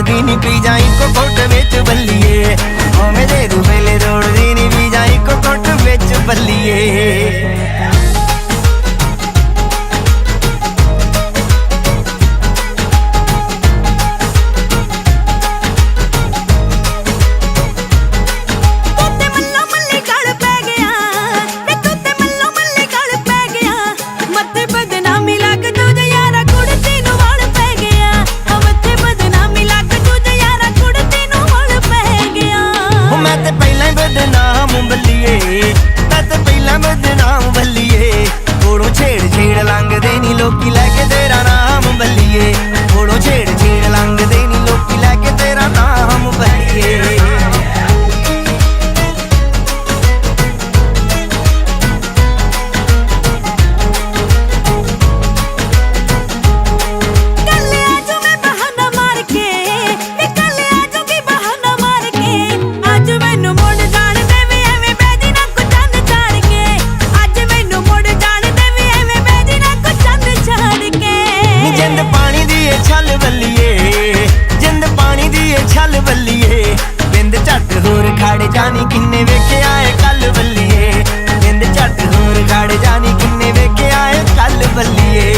दी नी P जाई को coat विच बल्लिए ओ मेरे रूबेले रोड़ दी नी पी जाई को कोट विच बल्लिए लोकी लैके तेरा नाम बल्लिए थोड़ो छेड़ छेड़ लंघ देनी लोकी लैके तेरा नाम बल्लिए खाड़े जानी किन्ने वेखे आए कल बल्लिए जिंद झट होर खाड़े जानी किन्ने वेखे आए कल बल्लिए